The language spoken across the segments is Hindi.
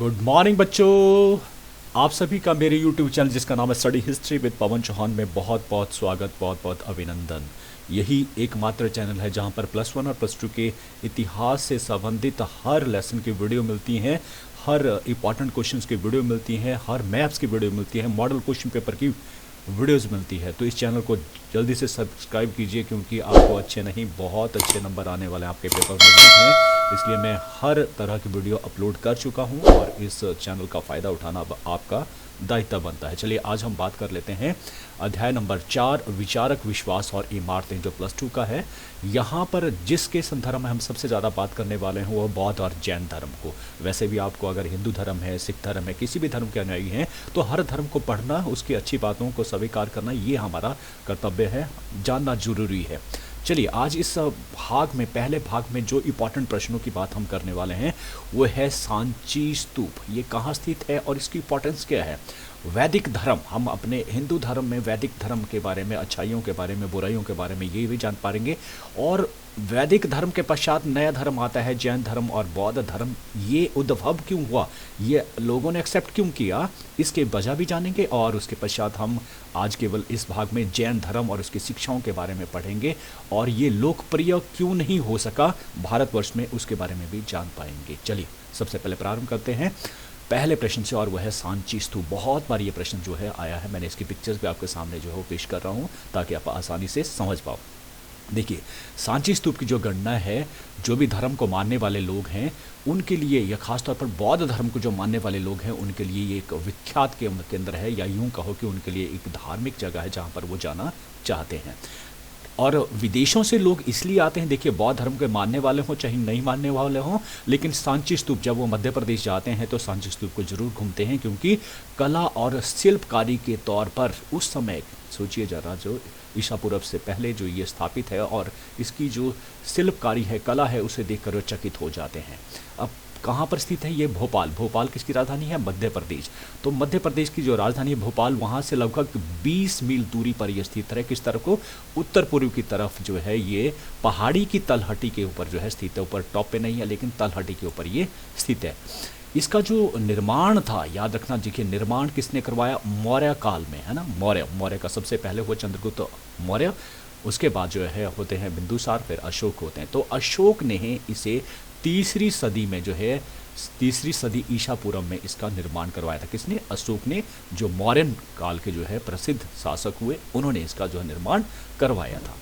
गुड मॉर्निंग बच्चों। आप सभी का मेरे यूट्यूब चैनल जिसका नाम है स्टडी हिस्ट्री विद पवन चौहान में बहुत बहुत स्वागत, बहुत बहुत अभिनंदन। यही एकमात्र चैनल है जहां पर +1 और +2 के इतिहास से संबंधित हर लेसन की वीडियो मिलती हैं, हर इंपॉर्टेंट क्वेश्चंस की वीडियो मिलती हैं, हर मैथ्स की वीडियो मिलती है, मॉडल क्वेश्चन पेपर की वीडियोस मिलती है। तो इस चैनल को जल्दी से सब्सक्राइब कीजिए क्योंकि आपको अच्छे नहीं बहुत अच्छे नंबर आने वाले हैं आपके पेपर में हैं। इसलिए मैं हर तरह की वीडियो अपलोड कर चुका हूं और इस चैनल का फ़ायदा उठाना अब आपका दायित्व बनता है। चलिए आज हम बात कर लेते हैं अध्याय नंबर 4 विचारक विश्वास और इमारतें जो +2 का है। यहाँ पर जिसके संदर्भ में हम सबसे ज़्यादा बात करने वाले हैं वो बौद्ध और जैन धर्म को। वैसे भी आपको अगर हिंदू धर्म है, सिख धर्म है, किसी भी धर्म के अनुयायी हैं तो हर धर्म को पढ़ना, उसकी अच्छी बातों को स्वीकार करना ये हमारा कर्तव्य है, जानना जरूरी है। चलिए आज इस भाग में, पहले भाग में जो इंपॉर्टेंट प्रश्नों की बात हम करने वाले हैं वो है सांची स्तूप। ये कहाँ स्थित है और इसकी इंपॉर्टेंस क्या है। वैदिक धर्म, हम अपने हिंदू धर्म में वैदिक धर्म के बारे में, अच्छाइयों के बारे में, बुराइयों के बारे में ये भी जान पाएंगे। और वैदिक धर्म के पश्चात नया धर्म आता है जैन धर्म और बौद्ध धर्म। ये उद्भव क्यों हुआ, ये लोगों ने एक्सेप्ट क्यों किया, इसके वजह भी जानेंगे। और उसके पश्चात हम आज केवल इस भाग में जैन धर्म और उसकी शिक्षाओं के बारे में पढ़ेंगे और ये लोकप्रिय क्यों नहीं हो सका भारतवर्ष में, उसके बारे में भी जान पाएंगे। चलिए सबसे पहले प्रारंभ करते हैं पहले प्रश्न से और वह है सांची स्तूप। बहुत बार ये प्रश्न जो है आया है, मैंने इसकी पिक्चर्स भी आपके सामने जो है वो पेश कर रहा हूँ ताकि आप आसानी से समझ पाओ। देखिए सांची स्तूप की जो गणना है, जो भी धर्म को मानने वाले लोग हैं उनके लिए, या खासतौर पर बौद्ध धर्म को जो मानने वाले लोग हैं उनके लिए ये एक विख्यात केंद्र है, या यूं कहो कि उनके लिए एक धार्मिक जगह है जहां पर वो जाना चाहते हैं। और विदेशों से लोग इसलिए आते हैं, देखिए बौद्ध धर्म के मानने वाले हों चाहे नहीं मानने वाले हों, लेकिन सांची स्तूप जब वो मध्य प्रदेश जाते हैं तो सांची स्तूप को जरूर घूमते हैं क्योंकि कला और शिल्पकारी के तौर पर उस समय, सोचिए जरा, जो ईसा पूर्व से पहले जो ये स्थापित है और इसकी जो शिल्पकारी है, कला है, उसे देखकर वो चकित हो जाते हैं। अब कहाँ पर स्थित है ये? भोपाल। भोपाल किसकी राजधानी है? मध्य प्रदेश। तो मध्य प्रदेश की जो राजधानी है भोपाल, वहाँ से लगभग 20 मील दूरी पर यह स्थित है। किस तरफ को? उत्तर पूर्व की तरफ जो है ये पहाड़ी की तलहटी के ऊपर जो है स्थित है। ऊपर टॉप पे नहीं है लेकिन तलहटी के ऊपर ये स्थित है। इसका जो निर्माण था, याद रखना, देखिए निर्माण किसने करवाया? मौर्य काल में, है ना। मौर्य का सबसे पहले हुआ चंद्रगुप्त मौर्य, उसके बाद जो है होते हैं बिंदुसार, फिर अशोक होते हैं। तो अशोक ने इसे तीसरी सदी में जो है, तीसरी सदी ईसा पूर्व में इसका निर्माण करवाया था। किसने? अशोक ने, जो मौर्यन काल के जो है प्रसिद्ध शासक हुए, उन्होंने इसका जो है निर्माण करवाया था।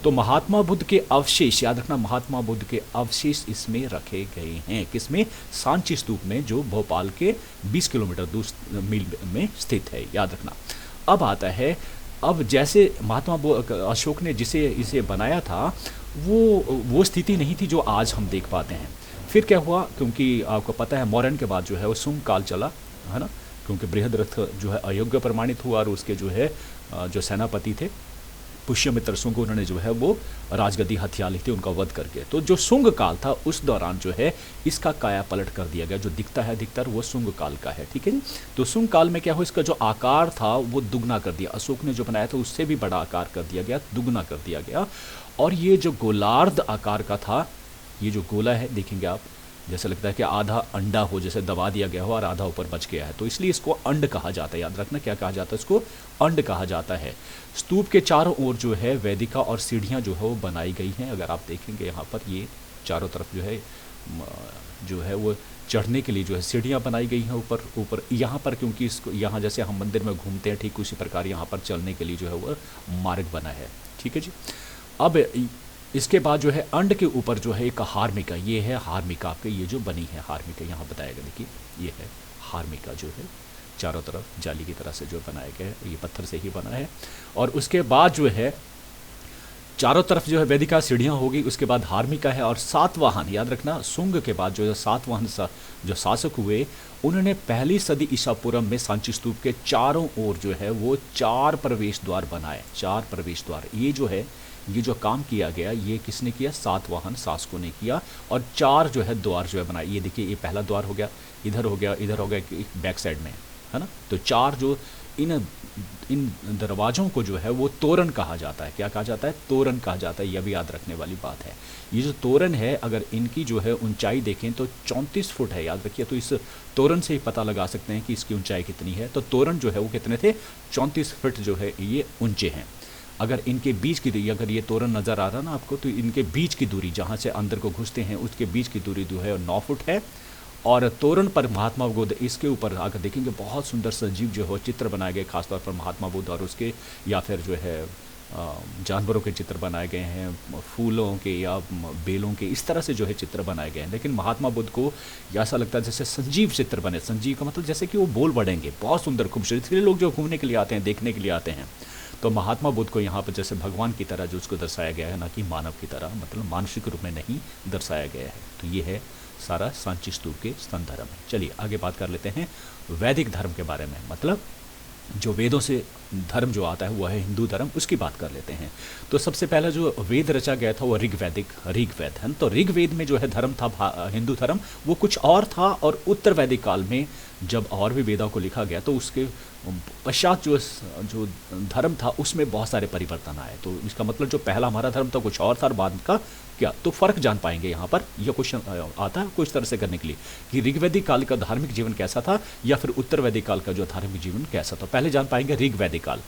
तो महात्मा बुद्ध के अवशेष, याद रखना, महात्मा बुद्ध के अवशेष इसमें रखे गए हैं। किसमें? सांची स्तूप में, जो भोपाल के 20 किलोमीटर दूर मील में स्थित है, याद रखना। अब आता है, अब जैसे महात्मा अशोक ने जिसे इसे बनाया था वो स्थिति नहीं थी जो आज हम देख पाते हैं। फिर क्या हुआ? क्योंकि आपको पता है मौर्यन के बाद जो है वो सुंग काल चला, है ना, क्योंकि बृहद्रथ जो है अयोग्य प्रमाणित हुआ और उसके जो है जो सेनापति थे पुष्यमित्र सुंग, उन्होंने जो है वो राजगद्दी हथिया ली थी उनका वध करके। तो जो सुंग काल था उस दौरान जो है इसका काया पलट कर दिया गया। जो दिखता है अधिकतर वो सुंग काल का है, ठीक है जी। तो सुंग काल में क्या हुआ, इसका जो आकार था वो दुगना कर दिया। अशोक ने जो बनाया था उससे भी बड़ा आकार कर दिया गया, दुगना कर दिया गया। और ये जो गोलार्ध आकार का था, ये जो गोला है देखेंगे आप, जैसे लगता है कि आधा अंडा हो, जैसे दबा दिया गया हो और आधा ऊपर बच गया है, तो इसलिए इसको अंड कहा जाता है। याद रखना क्या कहा जाता है इसको? अंड कहा जाता है। स्तूप के चारों ओर जो है वेदिका और सीढ़ियाँ जो है वो बनाई गई हैं। अगर आप देखेंगे यहाँ पर ये चारों तरफ जो है वो चढ़ने के लिए जो है सीढ़ियाँ बनाई गई हैं ऊपर ऊपर। यहाँ पर क्योंकि इसको, यहाँ जैसे हम मंदिर में घूमते हैं ठीक उसी प्रकार यहाँ पर चलने के लिए जो है वो मार्ग बना है, ठीक है जी। अब इसके बाद जो है अंड के ऊपर जो है एक हार्मिका, ये है हार्मिका, आपके ये जो बनी है हार्मिका, यहाँ बताया गया, देखिए ये है हार्मिका जो है चारों तरफ जाली की तरह से जो बनाया गया है, ये पत्थर से ही बना है। और उसके बाद जो है चारों तरफ जो है वेदिका सीढ़ियाँ होगी, उसके बाद हार्मिका है। और सातवाहन, याद रखना, सुंग के बाद जो सातवाहन जो शासक हुए, उन्होंने पहली सदी ईसा पूर्व में सांची स्तूप के चारों ओर जो है वो 4 प्रवेश द्वार बनाए। 4 प्रवेश द्वार, ये जो है ये जो काम किया गया ये किसने किया? सातवाहन शासकों ने किया। और 4 जो है द्वार जो है बनाए। ये देखिए, ये पहला द्वार हो गया, इधर हो गया, इधर हो गया, बैक साइड में, है ना। तो 4 जो इन इन दरवाज़ों को जो है वो तोरण कहा जाता है। क्या कहा जाता है? तोरण कहा जाता है। यह भी याद रखने वाली बात है। ये जो तोरण है, अगर इनकी जो है ऊंचाई देखें तो 34 फुट है, याद रखिए। तो इस तोरण से ही पता लगा सकते हैं कि इसकी ऊंचाई कितनी है। तो तोरण जो है वो कितने थे? 34 फुट जो है ये ऊंचे हैं। अगर इनके बीच की दूरी, अगर ये तोरण नज़र आ रहा ना आपको, तो इनके बीच की दूरी, जहाँ से अंदर को घुसते हैं उसके बीच की दूरी जो है 9 फुट है। और तोरण पर महात्मा बुद्ध, इसके ऊपर अगर देखेंगे बहुत सुंदर सजीव जो है चित्र बनाए गए, खासतौर पर महात्मा बुद्ध और उसके, या फिर जो है जानवरों के चित्र बनाए गए हैं, फूलों के या बेलों के, इस तरह से जो है चित्र बनाए गए हैं। लेकिन महात्मा बुद्ध को ऐसा लगता है जैसे संजीव चित्र बने। संजीव का मतलब जैसे कि वो बोल बढ़ेंगे, बहुत सुंदर खूबसूरत। इसलिए लोग जो घूमने के लिए आते हैं, देखने के लिए आते हैं, तो महात्मा बुद्ध को यहाँ पर जैसे भगवान की तरह जो उसको दर्शाया गया है, ना कि मानव की तरह, मतलब मानसिक रूप में नहीं दर्शाया गया है। तो ये है सारा सांची स्तूप के स्तन धर्म है। चलिए आगे बात कर लेते हैं वैदिक धर्म के बारे में, मतलब जो वेदों से धर्म जो आता है वो है हिंदू धर्म, उसकी बात कर लेते हैं। तो सबसे पहला जो वेद रचा गया था वो ऋग्वेद है। तो ऋग्वेद में जो है धर्म था हिंदू धर्म, वो कुछ और था। और उत्तर वैदिक काल में जब और भी वेदों को लिखा गया तो उसके पश्चात जो धर्म था उसमें बहुत सारे परिवर्तन आए। तो इसका मतलब जो पहला हमारा धर्म था कुछ और था, और बाद का क्या, तो फर्क जान पाएंगे यहाँ पर। यह क्वेश्चन आता है कुछ तरह से करने के लिए कि ऋग्वैदिक काल का धार्मिक जीवन कैसा था या फिर उत्तर वैदिक काल का जो धार्मिक जीवन कैसा था। पहले जान पाएंगे ऋग्वैदिक काल।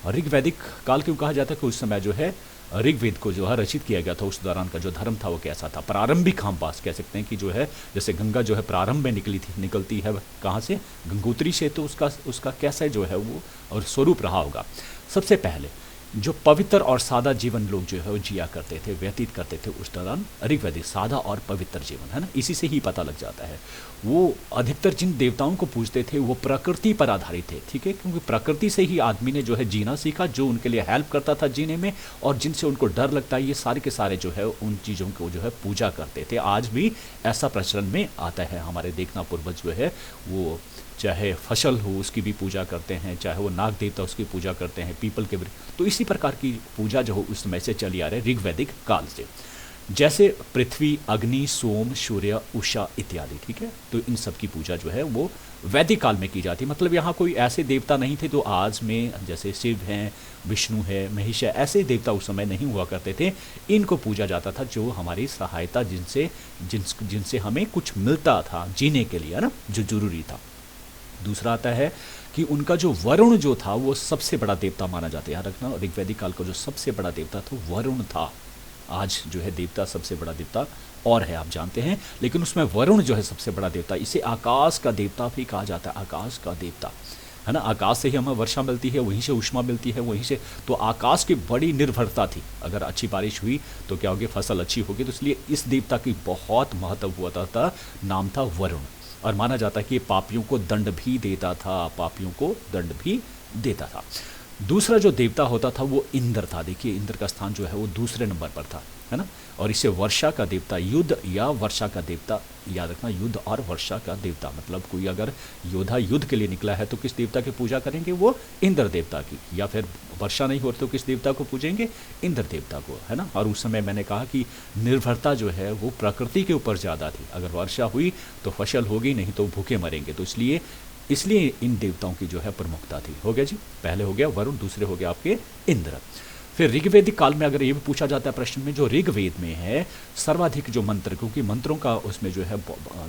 ऋग्वैदिक काल क्यों कहा जाता है? कि उस समय जो है ऋग्वेद को जो है रचित किया गया था, उस दौरान का जो धर्म था वो कैसा था। प्रारंभिक हम पास कह सकते हैं कि जो है जैसे गंगा जो है प्रारंभ में निकलती है कहाँ से? गंगोत्री से। तो उसका कैसा जो है वो और स्वरूप रहा होगा। सबसे पहले जो पवित्र और सादा जीवन लोग जो है वो जिया करते थे, व्यतीत करते थे उस दौरान, ऋग्वैदिक सादा और पवित्र जीवन, है ना। इसी से ही पता लग जाता है। वो अधिकतर जिन देवताओं को पूजते थे वो प्रकृति पर आधारित थे, ठीक है, क्योंकि प्रकृति से ही आदमी ने जो है जीना सीखा, जो उनके लिए हेल्प करता था जीने में, और जिनसे उनको डर लगता है, ये सारे के सारे जो है उन चीज़ों को जो है पूजा करते थे। आज भी ऐसा प्रचलन में आता है। हमारे देखना पूर्वज जो है वो चाहे फसल हो उसकी भी पूजा करते हैं, चाहे वो नाग देवता उसकी पूजा करते हैं, पीपल के वृक्ष, तो इसी प्रकार की पूजा जो हो उस समय से चली आ रही है ऋग्वैदिक काल से। जैसे पृथ्वी, अग्नि, सोम, सूर्य, उषा इत्यादि, ठीक है। तो इन सब की पूजा जो है वो वैदिक काल में की जाती। मतलब यहाँ कोई ऐसे देवता नहीं थे तो आज में जैसे शिव हैं, विष्णु है, महेश है, ऐसे देवता उस समय नहीं हुआ करते थे। इनको पूजा जाता था जो हमारी सहायता, जिनसे हमें कुछ मिलता था जीने के लिए, है ना, जो जरूरी था। दूसरा आता है कि उनका जो वरुण जो था वो सबसे बड़ा देवता माना जाता है। याद रखना, ऋग्वैदिक काल का जो सबसे बड़ा देवता था वरुण था। आज जो है देवता सबसे बड़ा देवता और है, आप जानते हैं, लेकिन उसमें वरुण जो है सबसे बड़ा देवता। इसे आकाश का देवता भी कहा जाता है, आकाश का देवता, है ना। आकाश से ही हमें वर्षा मिलती है, वहीं से उष्मा मिलती है, वहीं से, तो आकाश की बड़ी निर्भरता थी। अगर अच्छी बारिश हुई तो क्या होगी? फसल अच्छी होगी। तो इसलिए इस देवता की बहुत महत्व हुआ था, नाम था वरुण। और माना जाता है कि पापियों को दंड भी देता था, पापियों को दंड भी देता था। दूसरा जो देवता होता था वो इंद्र था। देखिए इंद्र का स्थान जो है वो दूसरे नंबर पर था, है ना। और इसे वर्षा का देवता, युद्ध या वर्षा का देवता, याद रखना, युद्ध और वर्षा का देवता। मतलब कोई अगर योद्धा युद्ध के लिए निकला है तो किस देवता की पूजा करेंगे? वो इंद्र देवता की। या फिर वर्षा नहीं हो तो किस देवता को पूजेंगे? इंद्र देवता को, है ना। और उस समय मैंने कहा कि निर्भरता जो है वो प्रकृति के ऊपर ज़्यादा थी। अगर वर्षा हुई तो फसल होगी, नहीं तो भूखे मरेंगे। तो इसलिए इन देवताओं की जो है प्रमुखता थी। हो गया जी, पहले हो गया वरुण, दूसरे हो गया आपके इंद्र। फिर ऋग्वैदिक काल में अगर ये भी पूछा जाता है प्रश्न में, जो ऋग्वेद में है सर्वाधिक जो मंत्र, क्योंकि मंत्रों का उसमें जो है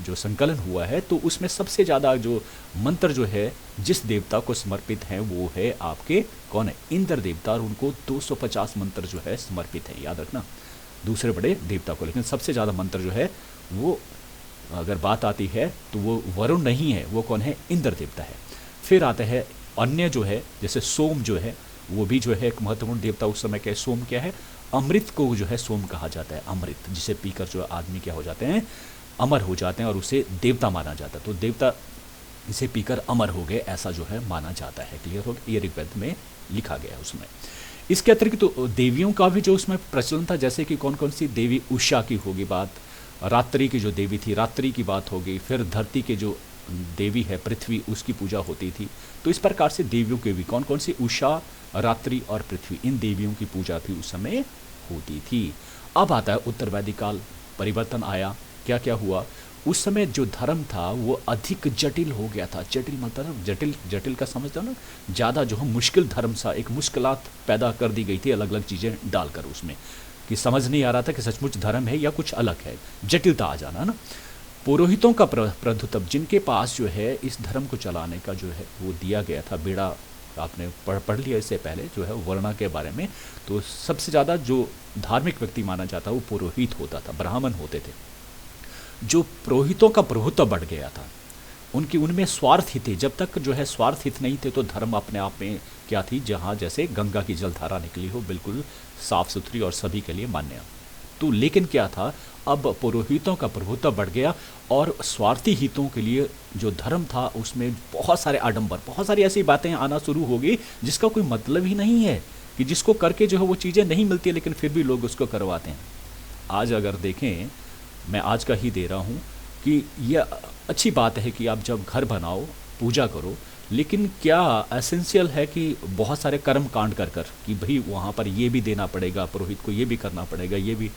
जो संकलन हुआ है, तो उसमें सबसे ज़्यादा जो मंत्र जो है जिस देवता को समर्पित हैं वो है आपके कौन है? इंद्र देवता। और उनको 250 मंत्र जो है समर्पित है, याद रखना, दूसरे बड़े देवता को। लेकिन सबसे ज़्यादा मंत्र जो है वो अगर बात आती है तो वो वरुण नहीं है, वो कौन है? इंद्र देवता है। फिर आता है अन्य जो है, जैसे सोम जो है वो भी जो है एक महत्वपूर्ण देवता उस समय का। सोम क्या है? अमृत को जो है सोम कहा जाता है। अमृत जिसे पीकर जो आदमी क्या हो जाते हैं? अमर हो जाते हैं, और उसे देवता माना जाता है। तो देवता इसे पीकर अमर हो गए, ऐसा जो है माना जाता है। क्लियर हो गया? ये ऋग्वेद में लिखा गया है उसमें। इसके अतिरिक्त तो देवियों का भी जो उसमें प्रचलन था, जैसे कि कौन कौन सी देवी? उषा की होगी बात, रात्रि की जो देवी थी रात्रि की बात होगी, फिर धरती के जो देवी है पृथ्वी, उसकी पूजा होती थी। तो इस प्रकार से देवियों के भी कौन कौन सी? उषा, रात्रि और पृथ्वी, इन देवियों की पूजा भी उस समय होती थी। अब आता है उत्तर वैदिक काल। परिवर्तन आया, क्या क्या हुआ? उस समय जो धर्म था वो अधिक जटिल हो गया था। जटिल मतलब जटिल, जटिल का समझते हो ना, ज़्यादा जो है मुश्किल धर्म सा, एक मुश्किलात पैदा कर दी गई थी अलग अलग चीज़ें डालकर उसमें, कि समझ नहीं आ रहा था कि सचमुच धर्म है या कुछ अलग है, जटिलता आ जाना ना। पुरोहितों का प्रभुत्व, जिनके पास जो है इस धर्म को चलाने का जो है वो दिया गया था बेड़ा, आपने पढ़ लिया इससे पहले जो है वर्णा के बारे में, तो सबसे ज़्यादा जो धार्मिक व्यक्ति माना जाता वो पुरोहित होता था, ब्राह्मण होते थे। जो पुरोहितों का प्रभुत्व बढ़ गया था, उनकी उनमें स्वार्थ ही थे। जब तक जो है स्वार्थ हित नहीं थे तो धर्म अपने आप में क्या थी, जहाँ जैसे गंगा की जलधारा निकली हो, बिल्कुल साफ सुथरी और सभी के लिए मान्य। तो लेकिन क्या था, अब पुरोहितों का प्रभुत्व बढ़ गया और स्वार्थी हितों के लिए जो धर्म था उसमें बहुत सारे आडंबर, बहुत सारी ऐसी बातें आना शुरू हो गई जिसका कोई मतलब ही नहीं है, कि जिसको करके जो है वो चीज़ें नहीं मिलती है, लेकिन फिर भी लोग उसको करवाते हैं। आज अगर देखें, मैं आज का ही दे रहा हूँ कि यह अच्छी बात है कि आप जब घर बनाओ, पूजा करो, लेकिन क्या एसेंशियल है कि बहुत सारे कर्म कांड कर कर कि भाई वहाँ पर ये भी देना पड़ेगा, पुरोहित को ये भी करना पड़ेगा, ये भी,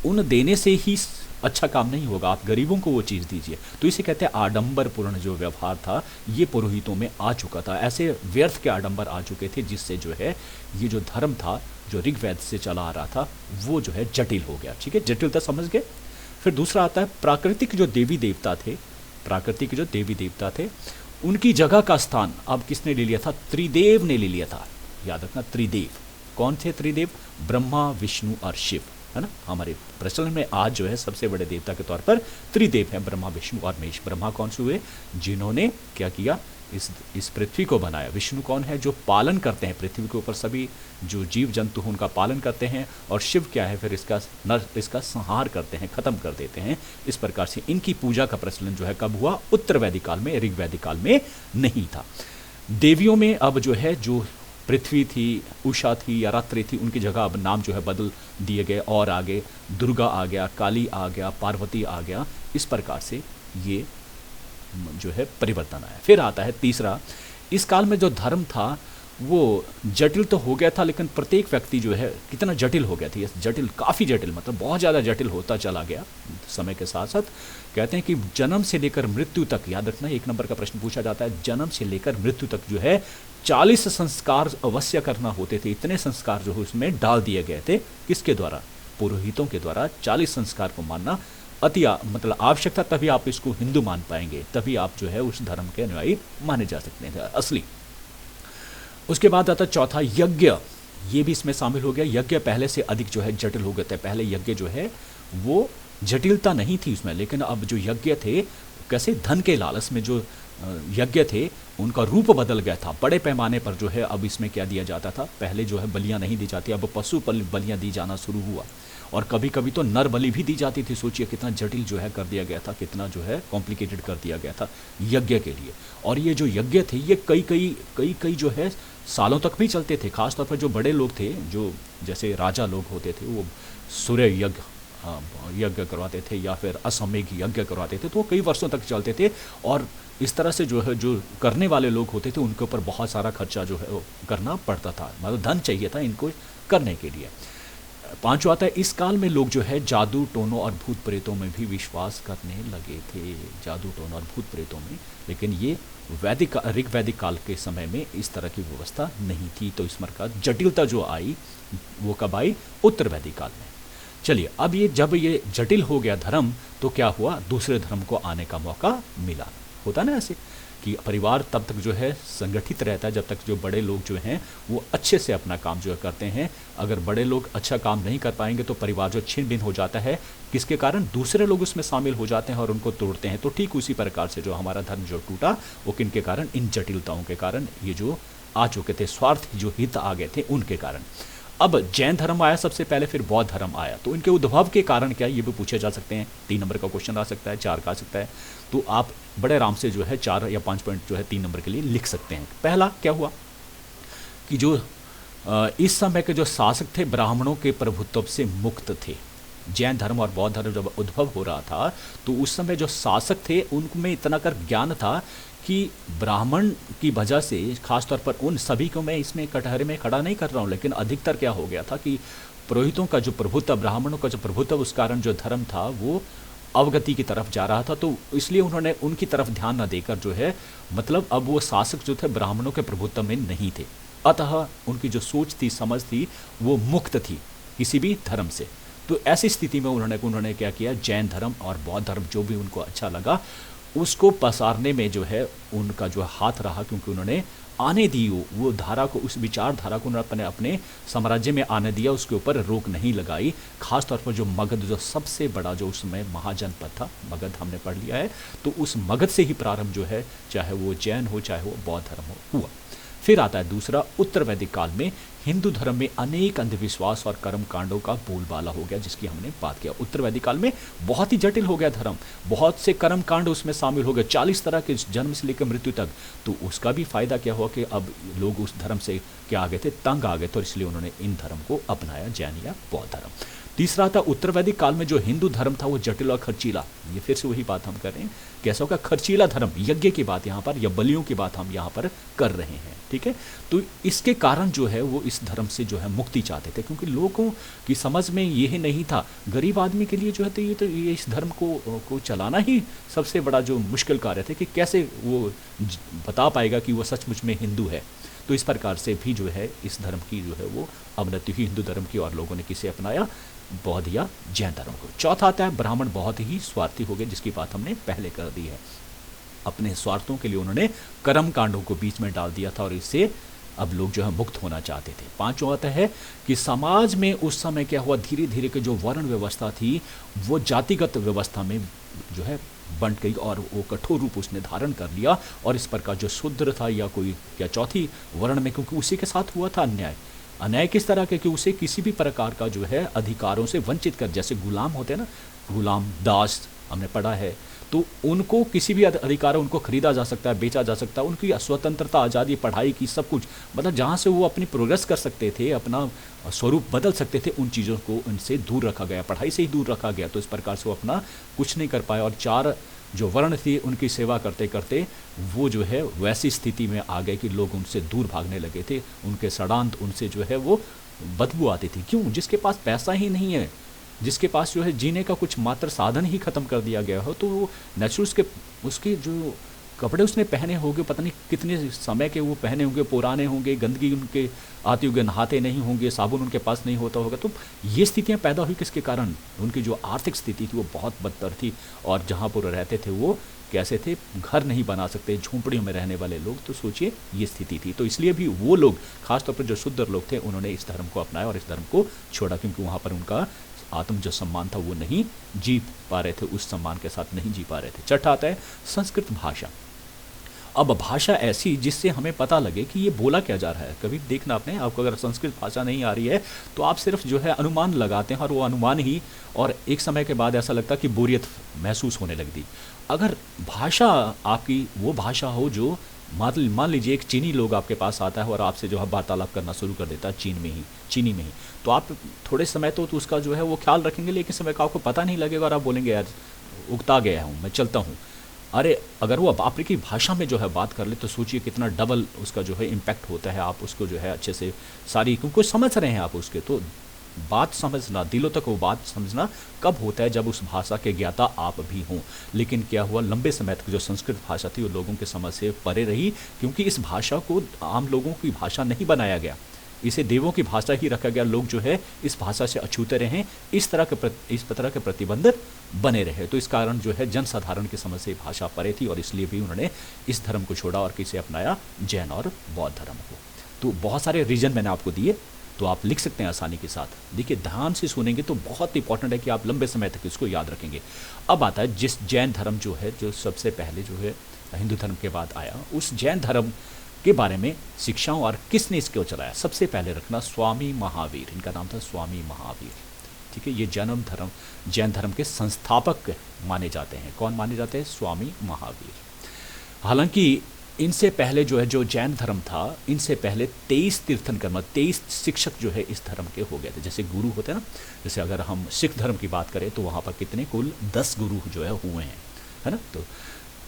उन देने से ही अच्छा काम नहीं होगा। आप गरीबों को वो चीज़ दीजिए। तो इसे कहते हैं आडंबरपूर्ण जो व्यवहार था, ये पुरोहितों में आ चुका था। ऐसे व्यर्थ के आडंबर आ चुके थे जिससे जो है ये जो धर्म था, जो ऋग्वेद से चला आ रहा था, वो जो है जटिल हो गया। ठीक है, जटिलता समझ गए। फिर दूसरा आता है प्राकृतिक जो देवी देवता थे, प्राकृतिक जो देवी देवता थे, उनकी जगह का स्थान अब किसने ले लिया था? त्रिदेव ने ले लिया था। याद रखना, त्रिदेव कौन थे? त्रिदेव ब्रह्मा, विष्णु और शिव, है ना। हमारे प्रचलन में आज जो है सबसे बड़े देवता के तौर पर त्रिदेव हैं, ब्रह्मा, विष्णु और महेश। ब्रह्मा कौन से हुए? जिन्होंने क्या किया, इस पृथ्वी को बनाया। विष्णु कौन है? जो पालन करते हैं पृथ्वी के ऊपर सभी जो जीव जंतु हैं उनका पालन करते हैं। और शिव क्या है? फिर इसका संहार करते हैं, खत्म कर देते हैं। इस प्रकार से इनकी पूजा का प्रचलन जो है कब हुआ? उत्तर वैदिक काल में, ऋग्वैदिक काल में नहीं था। देवियों में अब जो है, जो पृथ्वी थी, उषा थी या रात्रि थी, उनकी जगह अब नाम जो है बदल दिए गए और आगे दुर्गा आ गया, काली आ गया, पार्वती आ गया। इस प्रकार से ये जो है परिवर्तन आया। फिर आता है तीसरा, इस काल में जो धर्म था वो जटिल तो हो गया था, लेकिन प्रत्येक व्यक्ति जो है कितना जटिल हो गया था। ये जटिल, काफ़ी जटिल, मतलब बहुत ज़्यादा जटिल होता चला गया समय के साथ साथ। कहते हैं कि जन्म से लेकर मृत्यु तक, याद रखना 1 नंबर का प्रश्न पूछा जाता है, जन्म से लेकर मृत्यु तक जो है 40 संस्कार अवश्य करना होते थे। इतने संस्कार जो है उसमें डाल दिए गए थे। किसके द्वारा? पुरोहितों के द्वारा 40 संस्कार को मानना मतलब आवश्यक था, तभी आप इसको हिंदू मान पाएंगे, तभी आप जो है उस धर्म के अनुयायी माने जा सकते हैं असली। उसके बाद आता चौथा, यज्ञ। ये भी इसमें शामिल हो गया। यज्ञ पहले से अधिक जो है जटिल हो गए थे। पहले यज्ञ जो है वो जटिलता नहीं थी उसमें, लेकिन अब जो यज्ञ थे, कैसे धन के लालच में जो यज्ञ थे उनका रूप बदल गया था। बड़े पैमाने पर जो है अब इसमें क्या दिया जाता था? पहले जो है बलियां नहीं दी जाती, अब पशु बलियां दी जाना शुरू हुआ। और कभी कभी तो नर बलि भी दी जाती थी। सोचिए कितना जटिल जो है कर दिया गया था, कितना जो है कॉम्प्लिकेटेड कर दिया गया था यज्ञ के लिए। और ये जो यज्ञ थे ये कई जो है सालों तक भी चलते थे। खासतौर पर जो बड़े लोग थे, जो जैसे राजा लोग होते थे, वो सूर्य यज्ञ करवाते थे या फिर अश्वमेघ यज्ञ करवाते थे, तो वो कई वर्षों तक चलते थे। और इस तरह से जो है जो करने वाले लोग होते थे उनके ऊपर बहुत सारा खर्चा जो है वो करना पड़ता था, मतलब धन चाहिए था इनको करने के लिए। पांचवा आता है, इस काल में लोग जो है जादू टोनों और भूत प्रेतों में भी विश्वास करने लगे थे। जादू टोनों और भूत प्रेतों में, लेकिन ये ऋग्वैदिक काल के समय में इस तरह की व्यवस्था नहीं थी। तो इस प्रकार जटिलता जो आई वो कब आई? उत्तर वैदिक काल में। चलिए, अब ये जब ये जटिल हो गया धर्म, तो क्या हुआ? दूसरे धर्म को आने का मौका मिला। होता ना ऐसे कि परिवार तब तक जो है संगठित रहता है जब तक जो बड़े लोग जो हैं वो अच्छे से अपना काम जो है करते हैं। अगर बड़े लोग अच्छा काम नहीं कर पाएंगे तो परिवार जो छिन्न भिन्न हो जाता है। किसके कारण? दूसरे लोग उसमें शामिल हो जाते हैं और उनको तोड़ते हैं। तो ठीक उसी प्रकार से जो हमारा धर्म जो टूटा, वो किन के कारण? इन जटिलताओं के कारण, ये जो आ चुके थे स्वार्थ जो हित आ गए थे उनके कारण। अब जैन धर्म आया सबसे पहले, फिर बौद्ध धर्म आया। तो इनके उद्भव के कारण क्या, ये भी पूछे जा सकते हैं। 3 नंबर का क्वेश्चन आ सकता है, 4 का आ सकता है। तो आप बड़े आराम से जो है 4 या 5 पॉइंट जो है 3 नंबर के लिए लिख सकते हैं। पहला क्या हुआ कि जो इस समय के जो शासक थे ब्राह्मणों के प्रभुत्व से मुक्त थे। जैन धर्म और बौद्ध धर्म जब उद्भव हो रहा था तो उस समय जो शासक थे उनमें इतना कर ज्ञान था कि ब्राह्मण की वजह से, खासतौर पर उन सभी को मैं इसमें कटहरे में खड़ा नहीं कर रहा हूँ, लेकिन अधिकतर क्या हो गया था कि पुरोहितों का जो प्रभुत्व, ब्राह्मणों का जो प्रभुत्व, उस कारण जो धर्म था वो अवगति की तरफ जा रहा था, तो इसलिए उन्होंने उनकी तरफ ध्यान न देकर जो है, मतलब अब वो शासक जो थे ब्राह्मणों के प्रभुत्व में नहीं थे। अतः उनकी जो सोच थी, समझ थी, वो मुक्त थी किसी भी धर्म से। तो ऐसी स्थिति में उन्होंने क्या किया, जैन धर्म और बौद्ध धर्म जो भी उनको अच्छा लगा उसको पसारने में जो है उनका जो हाथ रहा, क्योंकि उन्होंने आने दी वो धारा को, उस विचारधारा को उन्होंने अपने साम्राज्य में आने दिया, उसके ऊपर रोक नहीं लगाई। खासतौर पर जो मगध, जो सबसे बड़ा जो उसमें महाजनपद था मगध, हमने पढ़ लिया है, तो उस मगध से ही प्रारंभ जो है, चाहे वो जैन हो चाहे वो बौद्ध धर्म हो, हुआ। फिर आता है दूसरा, उत्तर वैदिक काल में हिंदू धर्म में अनेक अंधविश्वास और कर्म कांडों का बोलबाला हो गया, जिसकी हमने बात किया। उत्तर वैदिक काल में बहुत ही जटिल हो गया धर्म, बहुत से कर्म कांड उसमें शामिल हो गए, 40 तरह के, जन्म से लेकर मृत्यु तक। तो उसका भी फायदा क्या हुआ कि अब लोग उस धर्म से क्या आ गए थे, तंग आ गए, तो इसलिए उन्होंने इन धर्म को अपनाया, जैन या बौद्ध धर्म। तीसरा था, उत्तर वैदिक काल में जो हिंदू धर्म था वो जटिल और खर्चीला। ये फिर से वही बात हम कर रहे हैं, कैसा होगा, खर्चीला धर्म, यज्ञ की बात यहाँ पर या बलियों की बात हम यहाँ पर कर रहे हैं, ठीक है। तो इसके कारण जो है वो इस धर्म से जो है मुक्ति चाहते थे, क्योंकि लोगों की समझ में ये नहीं था, गरीब आदमी के लिए जो है तो ये इस धर्म को चलाना ही सबसे बड़ा जो मुश्किल कार्य थे, कि कैसे वो बता पाएगा कि वो सचमुच में हिंदू है। तो इस प्रकार से भी जो है इस धर्म की जो है वो अवनति हुई हिंदू धर्म की, और लोगों ने किसे अपनाया, बौद्ध या जैन धर्म को। चौथा आता है, ब्राह्मण बहुत ही स्वार्थी हो गए, जिसकी बात हमने पहले कर दी है। अपने स्वार्थों के लिए उन्होंने कर्म कांडों को बीच में डाल दिया था, और इससे अब लोग जो है मुक्त होना चाहते थे। पांचवा आता है कि समाज में उस समय क्या हुआ, धीरे धीरे के जो वर्ण व्यवस्था थी वो जातिगत व्यवस्था में जो है बंट गई, और वो कठोर रूप उसने धारण कर लिया। और इस प्रकार जो शूद्र था या कोई या चौथी वर्ण में, क्योंकि उसी के साथ हुआ था अन्याय किस तरह के, कि उसे किसी भी प्रकार का जो है अधिकारों से वंचित कर, जैसे गुलाम होते हैं ना, गुलाम दास हमने पढ़ा है, तो उनको किसी भी अधिकार, उनको खरीदा जा सकता है, बेचा जा सकता है, उनकी स्वतंत्रता, आज़ादी, पढ़ाई की सब कुछ, मतलब जहाँ से वो अपनी प्रोग्रेस कर सकते थे, अपना स्वरूप बदल सकते थे, उन चीज़ों को उनसे दूर रखा गया, पढ़ाई से ही दूर रखा गया। तो इस प्रकार से वो अपना कुछ नहीं कर पाए, और चार जो वर्ण थी उनकी सेवा करते करते वो जो है वैसी स्थिति में आ गए कि लोग उनसे दूर भागने लगे थे, उनके सड़ांत, उनसे जो है वो बदबू आती थी। क्यों? जिसके पास पैसा ही नहीं है, जिसके पास जो है जीने का कुछ मात्र साधन ही खत्म कर दिया गया हो, तो वो नेचुरल उसके जो कपड़े उसने पहने होंगे, पता नहीं कितने समय के वो पहने होंगे, पुराने होंगे, गंदगी उनके आती होगी, नहाते नहीं होंगे, साबुन उनके पास नहीं होता होगा। तो ये स्थितियां पैदा हुई किसके कारण? उनकी जो आर्थिक स्थिति थी वो बहुत बदतर थी, और जहाँ पर रहते थे वो कैसे थे, घर नहीं बना सकते, झोंपड़ियों में रहने वाले लोग। तो सोचिए ये स्थिति थी। तो इसलिए भी वो लोग, खासतौर पर जो शूद्र लोग थे, उन्होंने इस धर्म को अपनाया और इस धर्म को छोड़ा, क्योंकि वहाँ पर उनका आत्म जो सम्मान था वो नहीं जी पा रहे थे, उस सम्मान के साथ नहीं जी पा रहे थे। छठा आता है संस्कृत भाषा। अब भाषा ऐसी जिससे हमें पता लगे कि ये बोला क्या जा रहा है। कभी देखना आपने, आपको अगर संस्कृत भाषा नहीं आ रही है तो आप सिर्फ जो है अनुमान लगाते हैं, और वो अनुमान ही, और एक समय के बाद ऐसा लगता कि बोरियत महसूस होने लगती। अगर भाषा आपकी वो भाषा हो जो मान लीजिए एक चीनी लोग आपके पास आता है और आपसे जो है वार्तालाप करना शुरू कर देता है चीनी में ही, तो आप थोड़े समय तो उसका जो है वो ख्याल रखेंगे, लेकिन समय का आपको पता नहीं लगेगा और आप बोलेंगे यार उगता गया हूँ, मैं चलता हूँ। अरे अगर वो आपकी भाषा में जो है बात कर ले तो सोचिए कितना डबल उसका जो है इम्पैक्ट होता है। आप उसको जो है अच्छे से सारी, क्योंकि समझ रहे हैं आप उसके, तो बात समझना, दिलों तक वो बात समझना कब होता है, जब उस भाषा के ज्ञाता आप भी हों। लेकिन क्या हुआ, लंबे समय तक जो संस्कृत भाषा थी वो लोगों के समझ से परे रही, क्योंकि इस भाषा को आम लोगों की भाषा नहीं बनाया गया, इसे देवों की भाषा ही रखा गया। लोग जो है इस भाषा से अछूते रहें, इस तरह के प्रतिबंध बने रहे। तो इस कारण जो है जनसाधारण की समझ से भाषा परे थी, और इसलिए भी उन्होंने इस धर्म को छोड़ा और किसे अपनाया, जैन और बौद्ध धर्म को। तो बहुत सारे रीजन मैंने आपको दिए, तो आप लिख सकते हैं आसानी के साथ। देखिए ध्यान से सुनेंगे तो बहुत इंपॉर्टेंट है कि आप लंबे समय तक इसको याद रखेंगे। अब आता है जिस जैन धर्म जो है, जो सबसे पहले जो है हिंदू धर्म के बाद आया, उस जैन धर्म के बारे में शिक्षाओं और किसने इसको चलाया। सबसे पहले रखना स्वामी महावीर, इनका नाम था स्वामी महावीर। ठीक है, ये जैन धर्म के संस्थापक माने जाते हैं। कौन माने जाते हैं? स्वामी महावीर। हालांकि इनसे पहले जो है, जो जैन धर्म था, इनसे पहले 23 तीर्थंकर, 23 शिक्षक जो है इस धर्म के हो गए थे। जैसे गुरु होते हैं ना, जैसे अगर हम सिख धर्म की बात करें तो वहाँ पर कितने, कुल 10 गुरु जो है हुए हैं, है ना। तो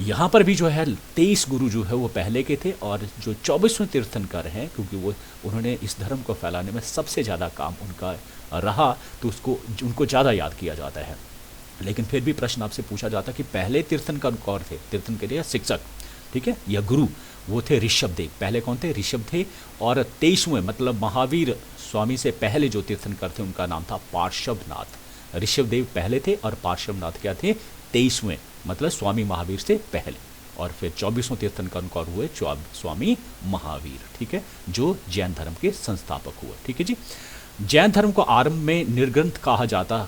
यहाँ पर भी जो है 23 गुरु जो है वो पहले के थे, और जो 24वें तीर्थंकर हैं, क्योंकि उन्होंने इस धर्म को फैलाने में सबसे ज़्यादा काम उनका रहा, तो उनको ज़्यादा याद किया जाता है। लेकिन फिर भी प्रश्न आपसे पूछा जाता कि पहले तीर्थंकर कौन थे, तीर्थंकर या शिक्षक, ठीक है, या गुरु, वो थे ऋषभदेव। पहले कौन थे? ऋषभ थे। और 23वें मतलब महावीर स्वामी से पहले जो तीर्थंकर थे उनका नाम था पार्श्वनाथ। ऋषभदेव पहले थे और पार्श्वनाथ क्या थे? 23वें, मतलब स्वामी महावीर से पहले। और फिर 24वें तीर्थंकर कौन हुए? स्वामी महावीर, ठीक है, जो जैन धर्म के संस्थापक हुए, ठीक है जी। जैन धर्म को आरंभ में निर्ग्रंथ कहा जाता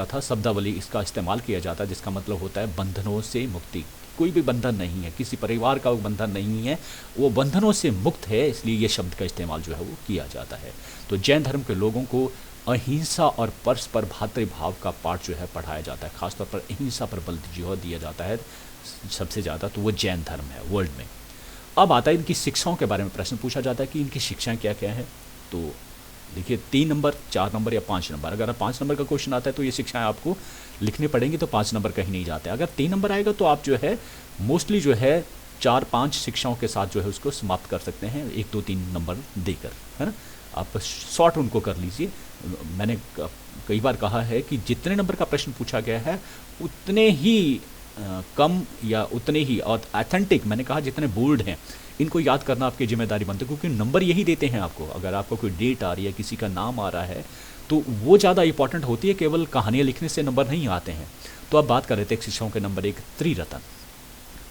था। शब्दावली इसका इस्तेमाल किया जाता है जिसका मतलब होता है बंधनों से मुक्ति। कोई भी बंधन नहीं है, किसी परिवार का वो बंधन नहीं है, वो बंधनों से मुक्त है, इसलिए ये शब्द का इस्तेमाल जो है वो किया जाता है। तो जैन धर्म के लोगों को अहिंसा और परस्पर भातृभाव का पाठ जो है पढ़ाया जाता है। खासतौर पर अहिंसा पर बल जो दिया जाता है सबसे ज़्यादा, तो वो जैन धर्म है वर्ल्ड में। अब आता है इनकी शिक्षाओं के बारे में प्रश्न पूछा जाता है कि इनकी शिक्षाएं क्या क्या है। तो देखिए 3 नंबर, 4 नंबर या 5 नंबर, अगर 5 नंबर का क्वेश्चन आता है तो ये शिक्षाएं आपको लिखनी पड़ेंगी, तो 5 नंबर कहीं नहीं जाते। अगर 3 नंबर आएगा तो आप जो है मोस्टली जो है 4-5 शिक्षाओं के साथ जो है उसको समाप्त कर सकते हैं 1, 2, 3 नंबर देकर, है ना। आप शॉर्ट उनको कर लीजिए। मैंने कई बार कहा है कि जितने नंबर का प्रश्न पूछा गया है उतने ही कम या उतने ही और ऑथेंटिक, मैंने कहा जितने बोल्ड हैं इनको याद करना आपकी जिम्मेदारी बनती है, क्योंकि नंबर यही देते हैं आपको। अगर आपको कोई डेट आ रही है, किसी का नाम आ रहा है, तो वो ज़्यादा इंपॉर्टेंट होती है, केवल कहानियाँ लिखने से नंबर नहीं आते हैं। तो अब बात कर रहे थे शिक्षाओं के नंबर 1 त्रिरत्न।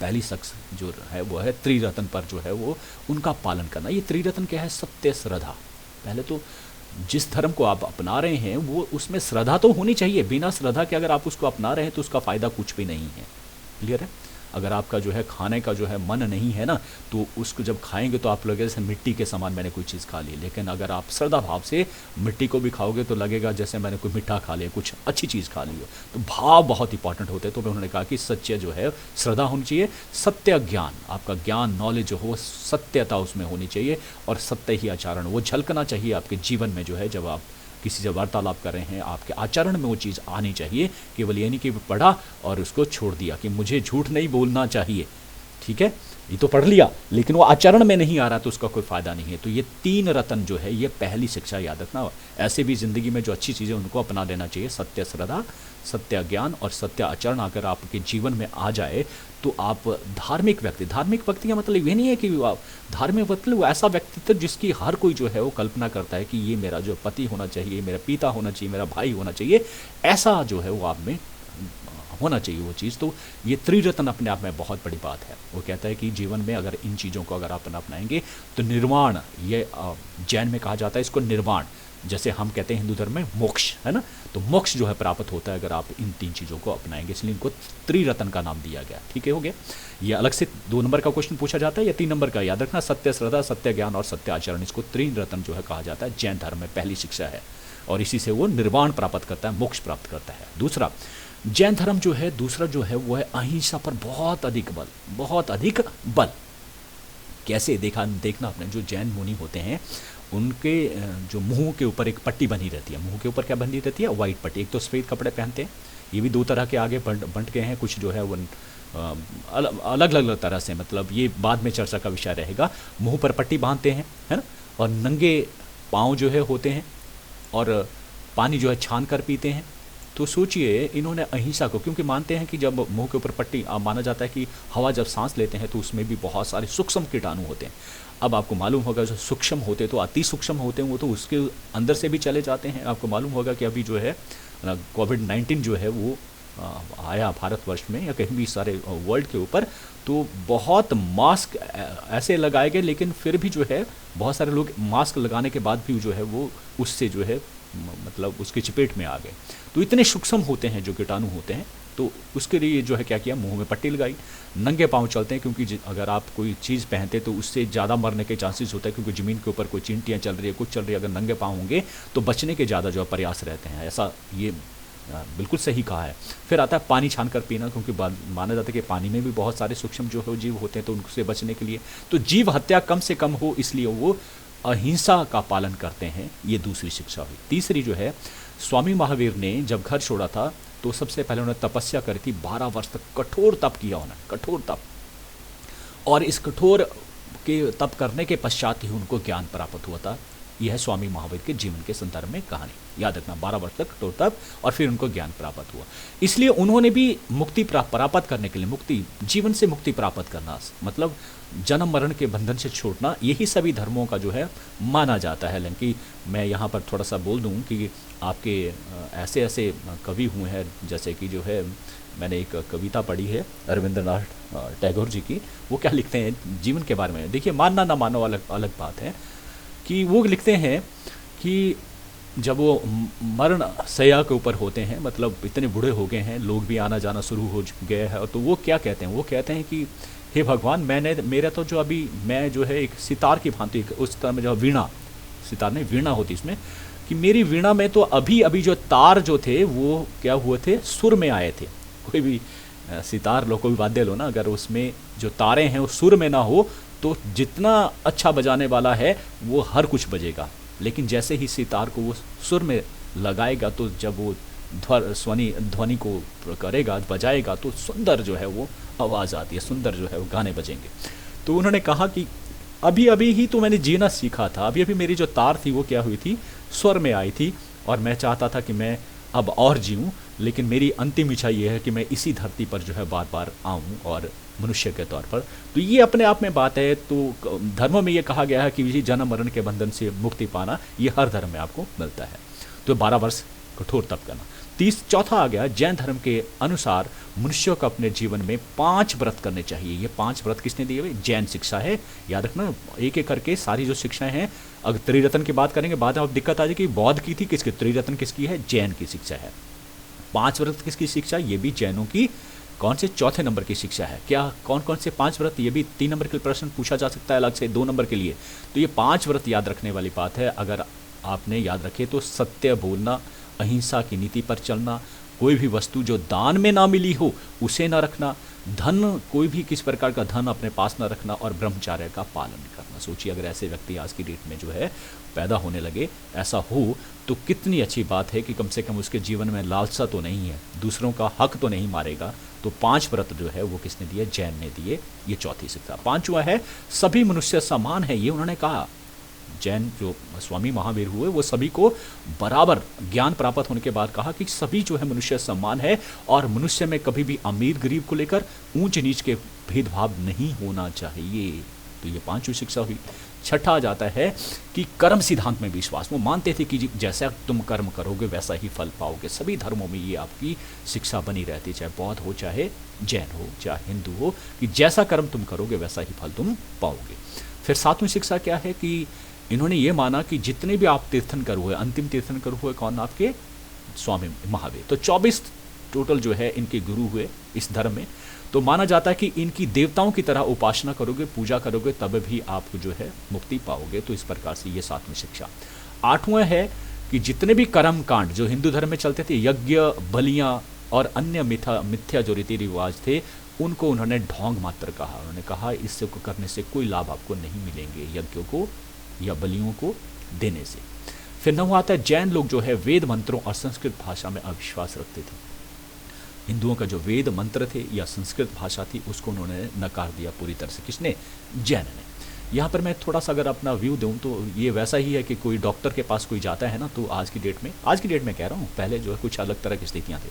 पहली शख्स जो है वो है त्रिरत्न पर जो है वो उनका पालन करना। ये त्रिरत्न क्या है? सत्य, श्रद्धा। पहले तो जिस धर्म को आप अपना रहे हैं वो उसमें श्रद्धा तो होनी चाहिए। बिना श्रद्धा के अगर आप उसको अपना रहे हैं तो उसका फ़ायदा कुछ भी नहीं है। क्लियर है? अगर आपका जो है खाने का जो है मन नहीं है ना, तो उसको जब खाएंगे तो आप लगेगा जैसे मिट्टी के समान मैंने कोई चीज़ खा ली। लेकिन अगर आप श्रद्धा भाव से मिट्टी को भी खाओगे तो लगेगा जैसे मैंने कोई मीठा खा लिया, कुछ अच्छी चीज़ खा ली हो। तो भाव बहुत इंपॉर्टेंट होते हैं। तो उन्होंने कहा कि सच्चे जो है श्रद्धा होनी चाहिए, सत्य ज्ञान, आपका ज्ञान नॉलेज जो हो सत्यता उसमें होनी चाहिए, और सत्य ही आचरण वो झलकना चाहिए आपके जीवन में। जो है जब आप किसी से वार्तालाप कर रहे हैं आपके आचरण में वो चीज़ आनी चाहिए। केवल ये नहीं कि पढ़ा और उसको छोड़ दिया कि मुझे झूठ नहीं बोलना चाहिए, ठीक है, ये तो पढ़ लिया लेकिन वो आचरण में नहीं आ रहा तो उसका कोई फ़ायदा नहीं है। तो ये 3 रत्न जो है ये पहली शिक्षा याद रखना। ऐसे भी ज़िंदगी में जो अच्छी चीज़ें उनको अपना लेना चाहिए। सत्य श्रद्धा, सत्य ज्ञान और सत्य आचरण अगर आपके जीवन में आ जाए तो आप धार्मिक व्यक्ति का मतलब ये नहीं है कि आप धार्मिक व्यक्ति, वो ऐसा व्यक्तित्व जिसकी हर कोई जो है वो कल्पना करता है कि ये मेरा जो पति होना चाहिए, मेरा पिता होना चाहिए, मेरा भाई होना चाहिए, ऐसा जो है वो आप में होना चाहिए वो चीज़। तो ये त्रिरत्न अपने आप में बहुत बड़ी बात है। वो कहता है कि जीवन में अगर इन चीज़ों को अगर आप अपनाएंगे तो निर्वाण, ये जैन में कहा जाता है इसको निर्वाण, जैसे हम कहते हैं हिंदू धर्म में मोक्ष, है ना। तो मोक्ष जो है प्राप्त होता है अगर आप इन 3 चीज़ों को अपनाएंगे, इसलिए इनको त्रिरत्न का नाम दिया गया। ठीक है, हो गया। ये अलग से 2 नंबर का क्वेश्चन पूछा जाता है या 3 नंबर का, याद रखना। सत्य श्रद्धा, सत्य ज्ञान और सत्य आचरण, इसको त्रिरत्न जो है कहा जाता है। जैन धर्म में पहली शिक्षा है और इसी से वो निर्वाण प्राप्त करता है, मोक्ष प्राप्त करता है। दूसरा जैन धर्म जो है, दूसरा जो है वो है अहिंसा पर बहुत अधिक बल। कैसे देखना आपने, जो जैन मुनि होते हैं उनके जो मुंह के ऊपर एक पट्टी बनी रहती है। मुंह के ऊपर क्या बनी रहती है? वाइट पट्टी। एक तो सफ़ेद कपड़े पहनते हैं, ये भी 2 तरह के आगे बंट गए हैं। कुछ जो है वो अलग अलग तरह से, मतलब ये बाद में चर्चा का विषय रहेगा। मुंह पर पट्टी बांधते हैं, है ना, और नंगे पाँव जो है होते हैं और पानी जो है छान कर पीते हैं। तो सोचिए इन्होंने अहिंसा को, क्योंकि मानते हैं कि जब मुंह के ऊपर पट्टी, माना जाता है कि हवा जब सांस लेते हैं तो उसमें भी बहुत सारे सूक्ष्म कीटाणु होते हैं। अब आपको मालूम होगा जो सूक्ष्म होते तो अति सूक्ष्म होते हैं, वो तो उसके अंदर से भी चले जाते हैं। आपको मालूम होगा कि अभी जो है कोविड-19 जो है वो आया भारतवर्ष में या कहीं भी सारे वर्ल्ड के ऊपर, तो बहुत मास्क ऐसे लगाए गए, लेकिन फिर भी जो है बहुत सारे लोग मास्क लगाने के बाद भी जो है वो उससे जो है मतलब उसके चपेट में आ गए। तो इतने सूक्ष्म होते हैं जो कीटाणु होते हैं। तो उसके लिए जो है क्या किया, मुंह में पट्टी लगाई। नंगे पाँव चलते हैं, क्योंकि अगर आप कोई चीज़ पहनते तो उससे ज़्यादा मरने के चांसेस होते हैं, क्योंकि ज़मीन के ऊपर कोई चींटियाँ चल रही है, कुछ चल रही है, अगर नंगे पाँव होंगे तो बचने के ज़्यादा जो है प्रयास रहते हैं। ऐसा ये बिल्कुल सही कहा है। फिर आता है पानी छान कर पीना, क्योंकि माना जाता है कि पानी में भी बहुत सारे सूक्ष्म जो है जीव होते हैं, तो उनसे बचने के लिए तो जीव हत्या कम से कम हो, इसलिए वो अहिंसा का पालन करते हैं। ये दूसरी शिक्षा हुई। तीसरी जो है, स्वामी महावीर ने जब घर छोड़ा था तो सबसे पहले उन्होंने तपस्या करी थी। 12 वर्ष तक कठोर तप किया उन्होंने, कठोर तप। और इस कठोर के तप करने के पश्चात ही उनको ज्ञान प्राप्त हुआ था। यह है स्वामी महावीर के जीवन के संदर्भ में कहानी। याद रखना 12 वर्ष तक कठोर तप और फिर उनको ज्ञान प्राप्त हुआ। इसलिए उन्होंने भी मुक्ति प्राप्त करने के लिए, मुक्ति जीवन से मुक्ति प्राप्त करना मतलब जन्म मरण के बंधन से छूटना, यही सभी धर्मों का जो है माना जाता है। लेकिन मैं यहाँ पर थोड़ा सा बोल दूँ कि आपके ऐसे ऐसे कवि हुए हैं, जैसे कि जो है मैंने एक कविता पढ़ी है रविंद्रनाथ टैगोर जी की। वो क्या लिखते हैं जीवन के बारे में, देखिए मानना ना मानो अलग अलग बात है, कि वो लिखते हैं कि जब वो मरण शैया के ऊपर होते हैं, मतलब इतने बूढ़े हो गए हैं, लोग भी आना जाना शुरू हो गए हैं, तो वो क्या कहते हैं, वो कहते हैं कि हे भगवान, मेरा तो जो अभी मैं जो है एक सितार की भांति, उस तरह में जो वीणा, सितार नहीं वीणा होती इसमें, कि मेरी वीणा में तो अभी अभी जो तार जो थे वो क्या हुए थे, सुर में आए थे। कोई भी सितार लो, कोई भी वाद्य लो ना, अगर उसमें जो तारे हैं वो सुर में ना हो तो जितना अच्छा बजाने वाला है वो हर कुछ बजेगा, लेकिन जैसे ही सितार को वो सुर में लगाएगा तो जब वो ध्वनि को करेगा, बजाएगा, तो सुंदर जो है वो आवाज़ आती है, सुंदर जो है वो गाने बजेंगे। तो उन्होंने कहा कि अभी अभी ही तो मैंने जीना सीखा था, अभी अभी मेरी जो तार थी वो क्या हुई थी, स्वर में आई थी, और मैं चाहता था कि मैं अब और जीऊँ, लेकिन मेरी अंतिम इच्छा ये है कि मैं इसी धरती पर जो है बार बार आऊँ और मनुष्य के तौर पर। तो ये अपने आप में बात है। तो धर्मों में ये कहा गया है कि इसी जन्म मरण के बंधन से मुक्ति पाना, ये हर धर्म में आपको मिलता है। तो 12 वर्ष कठोर तप करना। चौथा आ गया, जैन धर्म के अनुसार मनुष्यों को अपने जीवन में 5 व्रत करने चाहिए। ये 5 व्रत किसने दिए हुए, जैन शिक्षा है। याद रखना, एक एक करके सारी जो शिक्षाएं हैं, अगर त्रिरत्न की बात करेंगे बाद में अब दिक्कत आ जाएगी, बौद्ध की थी किसकी, त्रिरत्न किसकी है, जैन की शिक्षा है। 5 व्रत किसकी शिक्षा, ये भी जैनों की कौन से चौथे नंबर की शिक्षा है। क्या कौन कौन से 5 व्रत, ये भी 3 नंबर के प्रश्न पूछा जा सकता है अलग से 2 नंबर के लिए। तो ये 5 व्रत याद रखने वाली बात है। अगर आपने याद रखे तो सत्य बोलना, अहिंसा की नीति पर चलना, कोई भी वस्तु जो दान में ना मिली हो उसे ना रखना, धन कोई भी किस प्रकार का धन अपने पास ना रखना, और ब्रह्मचर्य का पालन करना। सोचिए अगर ऐसे व्यक्ति आज की डेट में जो है पैदा होने लगे, ऐसा हो तो कितनी अच्छी बात है कि कम से कम उसके जीवन में लालसा तो नहीं है, दूसरों का हक तो नहीं मारेगा। तो 5 व्रत जो है वो किसने दिए, जैन ने दिए। ये चौथी शिक्षा। 5वां है, सभी मनुष्य समान है। ये उन्होंने कहा, जैन जो स्वामी महावीर हुए वो सभी को बराबर ज्ञान प्राप्त होने के बाद कहा कि सभी जो है मनुष्य समान है, और मनुष्य में कभी भी अमीर गरीब को लेकर ऊंच नीच के भेदभाव नहीं होना चाहिए। तो ये 5वीं शिक्षा हुई। छठा आ जाता है कि कर्म सिद्धांत में विश्वास। वो मानते थे कि जैसा तुम कर्म करोगे वैसा ही फल पाओगे। सभी धर्मों में ये आपकी शिक्षा बनी रहती, चाहे बौद्ध हो, चाहे जैन हो, चाहे हिंदू हो, कि जैसा कर्म तुम करोगे वैसा ही फल तुम पाओगे। फिर 7वीं शिक्षा क्या है कि इन्होंने ये माना कि जितने भी आप तीर्थंकर हुए, अंतिम तीर्थंकर हुए कौन, आपके स्वामी महावीर। तो 24 टोटल जो है इनके गुरु हुए इस धर्म में। तो माना जाता है कि इनकी देवताओं की तरह उपासना करोगे, पूजा करोगे, तब भी आप जो है मुक्ति पाओगे। तो इस प्रकार से ये 7वीं शिक्षा। 8वां है कि जितने भी कर्म कांड जो हिंदू धर्म में चलते थे, यज्ञ बलियां और अन्य मिथ्या जो रीति रिवाज थे, उनको उन्होंने ढोंग मात्र कहा। उन्होंने कहा इससे को करने से कोई लाभ आपको नहीं मिलेंगे, यज्ञों को या बलियों को देने से। फिर 9वां आता है, जैन लोग जो है वेद मंत्रों और संस्कृत भाषा में अविश्वास रखते थे। हिंदुओं का जो वेद मंत्र थे या संस्कृत भाषा थी उसको उन्होंने नकार दिया पूरी तरह से। किसने, जैन ने। यहाँ पर मैं थोड़ा सा अगर अपना व्यू दूँ तो ये वैसा ही है कि कोई डॉक्टर के पास कोई जाता है ना, तो आज की डेट में कह रहा हूँ, पहले जो है कुछ अलग तरह की स्थितियाँ थी।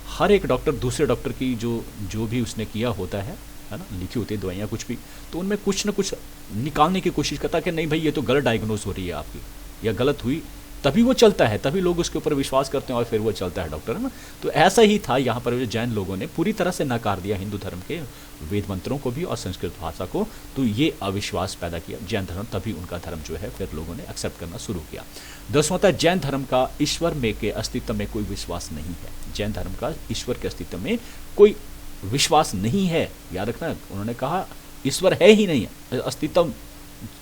हर एक डॉक्टर दूसरे डॉक्टर की जो भी उसने किया होता है ना, लिखी होती है दवाइयाँ कुछ भी, तो उनमें कुछ ना कुछ निकालने की कोशिश करता कि नहीं भाई ये तो गलत डायग्नोज हो रही है आपकी, या गलत हुई, तभी वो चलता है, तभी लोग उसके ऊपर विश्वास करते हैं और फिर वो चलता है डॉक्टर, है ना। तो ऐसा ही था यहाँ पर, जैन लोगों ने पूरी तरह से नकार दिया हिंदू धर्म के वेद मंत्रों को भी और संस्कृत भाषा को। तो ये अविश्वास पैदा किया जैन धर्म, तभी उनका धर्म जो है फिर लोगों ने एक्सेप्ट करना शुरू किया। 10वां था, जैन धर्म का ईश्वर में के अस्तित्व में कोई विश्वास नहीं है। जैन धर्म का ईश्वर के अस्तित्व में कोई विश्वास नहीं है। याद रखना, उन्होंने कहा ईश्वर है ही नहीं, अस्तित्व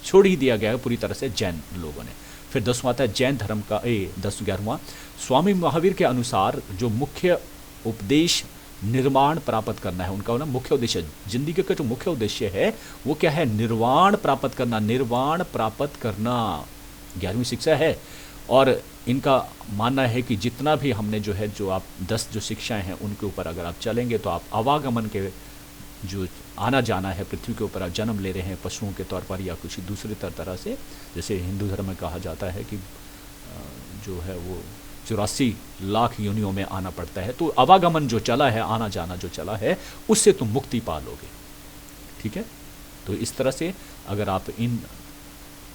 छोड़ ही दिया गया है पूरी तरह से जैन लोगों ने। फिर 10वां आता है जैन धर्म का 11वां, स्वामी महावीर के अनुसार जो मुख्य उपदेश निर्वाण प्राप्त करना है, उनका ना मुख्य उद्देश्य, जिंदगी का जो मुख्य उद्देश्य है वो क्या है, निर्वाण प्राप्त करना, निर्वाण प्राप्त करना 11वीं शिक्षा है। और इनका मानना है कि जितना भी हमने जो है, जो आप 10 जो शिक्षाएं हैं उनके ऊपर अगर आप चलेंगे तो आप आवागमन के जो आना जाना है, पृथ्वी के ऊपर आप जन्म ले रहे हैं पशुओं के तौर पर या कुछ दूसरी तरह से, जैसे हिंदू धर्म में कहा जाता है कि जो है वो 84 लाख योनियों में आना पड़ता है। तो आवागमन जो चला है, आना जाना जो चला है, उससे तुम मुक्ति पा लोगे। ठीक है, तो इस तरह से अगर आप इन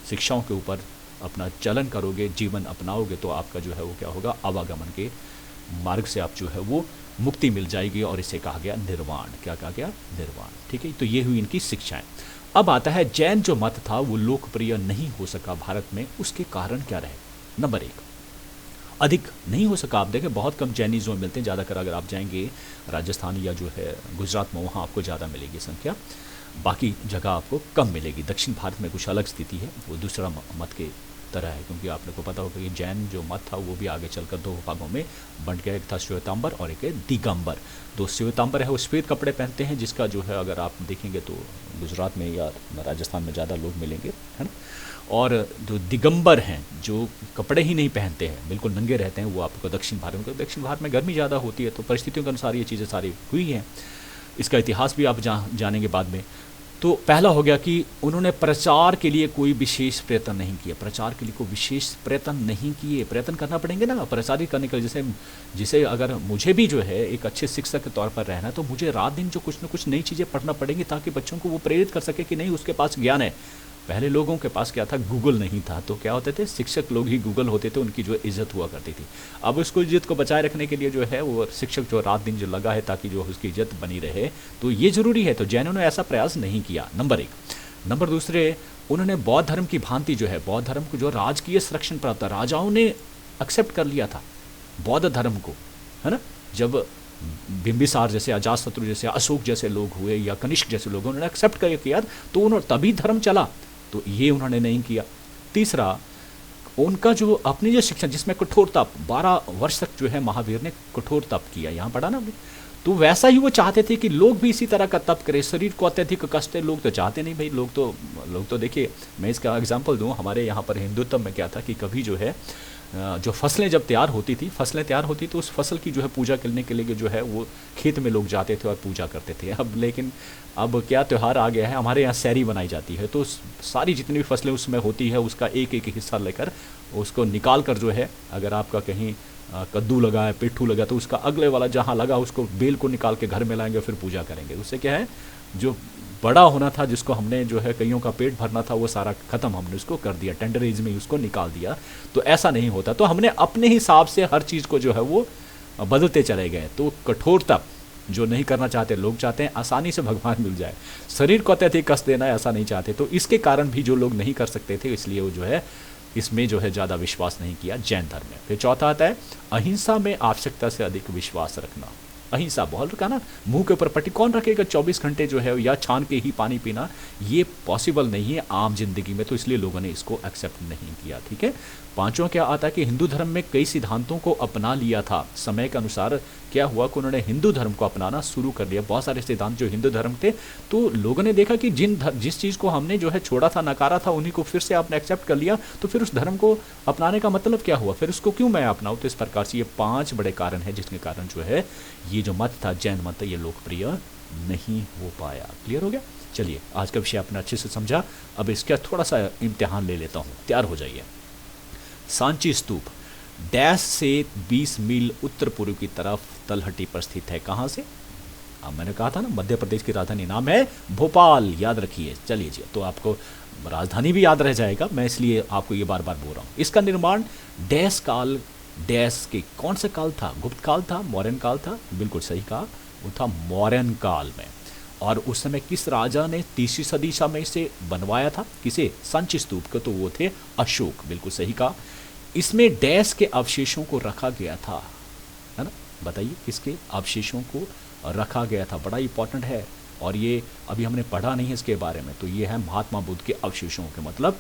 शिक्षाओं के ऊपर अपना चलन करोगे, जीवन अपनाओगे, तो आपका जो है वो क्या होगा, आवागमन के मार्ग से आप जो है वो मुक्ति मिल जाएगी, और इसे कहा गया निर्वाण। क्या कहा गया? निर्वाण। ठीक है, तो ये हुई इनकी शिक्षाएं। अब आता है जैन जो मत था वो लोकप्रिय नहीं हो सका भारत में, उसके कारण क्या रहे? नंबर 1, अधिक नहीं हो सका। आप देखें बहुत कम जैनिज्म मिलते हैं, ज़्यादातर अगर आप जाएंगे राजस्थान या जो है गुजरात में, वहाँ आपको ज़्यादा मिलेगी संख्या, बाकी जगह आपको कम मिलेगी। दक्षिण भारत में कुछ अलग स्थिति है, वो दूसरा मत के तरह है, क्योंकि आपने को पता होगा कि जैन जो मत था वो भी आगे चलकर 2 भागों में बंट गया, एक था श्वेतांबर और एक है दिगंबर। तो श्वेतांबर है वो श्वेत कपड़े पहनते हैं, जिसका जो है अगर आप देखेंगे तो गुजरात में या राजस्थान में ज़्यादा लोग मिलेंगे, है ना। और जो दिगंबर हैं जो कपड़े ही नहीं पहनते हैं, बिल्कुल नंगे रहते हैं, वो आपको दक्षिण भारत में, दक्षिण भारत में गर्मी ज़्यादा होती है, तो परिस्थितियों के अनुसार ये चीज़ें सारी हुई हैं। इसका इतिहास भी आप जानेंगे बाद में। तो पहला हो गया कि उन्होंने प्रचार के लिए कोई विशेष प्रयत्न नहीं किया, प्रचार के लिए कोई विशेष प्रयत्न नहीं किए। प्रयत्न करना पड़ेंगे ना प्रचारित करने के लिए, जिसे अगर मुझे भी जो है एक अच्छे शिक्षक के तौर पर रहना है, तो मुझे रात दिन जो कुछ न कुछ नई चीज़ें पढ़ना पड़ेंगी, ताकि बच्चों को वो प्रेरित कर सके कि नहीं उसके पास ज्ञान है। पहले लोगों के पास क्या था, गूगल नहीं था, तो क्या होते थे, शिक्षक लोग ही गूगल होते थे, उनकी जो इज्जत हुआ करती थी। अब उसको इज्जत को बचाए रखने के लिए जो है वो शिक्षक जो रात दिन जो लगा है ताकि जो उसकी इज्जत बनी रहे, तो ये जरूरी है। तो जैनों ने ऐसा प्रयास नहीं किया, नंबर 1। नंबर दूसरे, उन्होंने बौद्ध धर्म की भांति जो है, बौद्ध धर्म को जो राजकीय संरक्षण प्राप्त था, राजाओं ने एक्सेप्ट कर लिया था बौद्ध धर्म को, है ना। जब बिंबिसार जैसे, अजातशत्रु जैसे, अशोक जैसे लोग हुए या कनिष्क जैसे लोग, उन्होंने एक्सेप्ट कर किया, तो उन्होंने तभी धर्म चला, तो ये उन्होंने नहीं किया। तीसरा, उनका जो अपनी जो शिक्षा जिसमें कठोर तप, 12 वर्ष तक जो है महावीर ने कठोर तप किया, यहाँ पढ़ा ना हमने, तो वैसा ही वो चाहते थे कि लोग भी इसी तरह का तप करें। शरीर को अत्यधिक कष्ट है, लोग तो चाहते नहीं भाई, लोग तो देखिए, मैं इसका एग्जांपल दूं, हमारे यहाँ पर हिंदुत्व में क्या था कि कभी जो है जो फसलें जब तैयार होती थी, तो उस फसल की जो है पूजा करने के लिए जो है वो खेत में लोग जाते थे और पूजा करते थे। लेकिन अब क्या त्यौहार आ गया है, हमारे यहाँ सैरी बनाई जाती है, तो सारी जितनी भी फसलें उसमें होती है उसका एक एक हिस्सा लेकर उसको निकाल कर जो है, अगर आपका कहीं कद्दू लगा है, पेठू लगा, तो उसका अगले वाला जहाँ लगा उसको बेल को निकाल के घर में लाएंगे, फिर पूजा करेंगे। उससे क्या है, जो बड़ा होना था, जिसको हमने जो है कईयों का पेट भरना था, वो सारा खत्म हमने उसको कर दिया, टेंडर एज में उसको निकाल दिया। तो ऐसा नहीं होता, तो हमने अपने हिसाब से हर चीज़ को जो है वो बदलते चले गए। तो कठोर तप जो नहीं करना चाहते, लोग चाहते हैं आसानी से भगवान मिल जाए, शरीर को अत्यधिक कष्ट देना ऐसा नहीं चाहते, तो इसके कारण भी जो लोग नहीं कर सकते थे, इसलिए वो जो है इसमें जो है ज़्यादा विश्वास नहीं किया जैन धर्म में। फिर चौथा आता है अहिंसा में आवश्यकता से अधिक विश्वास रखना। अहिंसा बहुत रखा ना, मुंह के ऊपर पट्टी कौन रखेगा 24 घंटे जो है, या छान के ही पानी पीना, ये पॉसिबल नहीं है आम जिंदगी में, तो इसलिए लोगों ने इसको एक्सेप्ट नहीं किया। ठीक है। पांचवा क्या आता है कि हिंदू धर्म में कई सिद्धांतों को अपना लिया था। समय के अनुसार क्या हुआ कि उन्होंने हिंदू धर्म को अपनाना शुरू कर लिया। बहुत सारे सिद्धांत जो हिंदू धर्म थे, तो लोगों ने देखा कि जिस चीज़ को हमने जो है छोड़ा था, नकारा था, उन्हीं को फिर से आपने एक्सेप्ट कर लिया, तो फिर उस धर्म को अपनाने का मतलब क्या हुआ, फिर उसको क्यों मैं अपनाऊँ। तो इस प्रकार से ये 5 बड़े कारण हैं जिसके कारण जो है ये जो मत था, जैन मत, ये लोकप्रिय नहीं हो पाया। क्लियर हो गया। चलिए, आज का विषय आपने अच्छे से समझा। अब इसका थोड़ा सा इम्तिहान ले लेता हूँ, तैयार हो जाइए। सांची स्तूप डैश से 20 मील उत्तर पूर्व की तरफ तलहटी पर स्थित है। कहाँ से? अब मैंने कहा था ना, मध्य प्रदेश की राजधानी नाम है भोपाल, याद रखिए। चलिए जी, तो आपको राजधानी भी याद रह जाएगा, मैं इसलिए आपको ये बार बार बोल रहा हूँ। इसका निर्माण डैश काल, डैश के कौन सा काल था? गुप्त काल था, मौर्यन काल था? बिल्कुल सही कहा, वो था मौर्यन काल में। और उस समय किस राजा ने 3वीं सदी ईसा में इसे बनवाया था? किसे? सांची स्तूप को, तो वो थे अशोक। बिल्कुल सही कहा। इसमें डैश के अवशेषों को रखा गया था, है ना। बताइए किसके अवशेषों को रखा गया था? बड़ा इंपॉर्टेंट है, और ये अभी हमने पढ़ा नहीं है इसके बारे में। तो ये है महात्मा बुद्ध के अवशेषों के, मतलब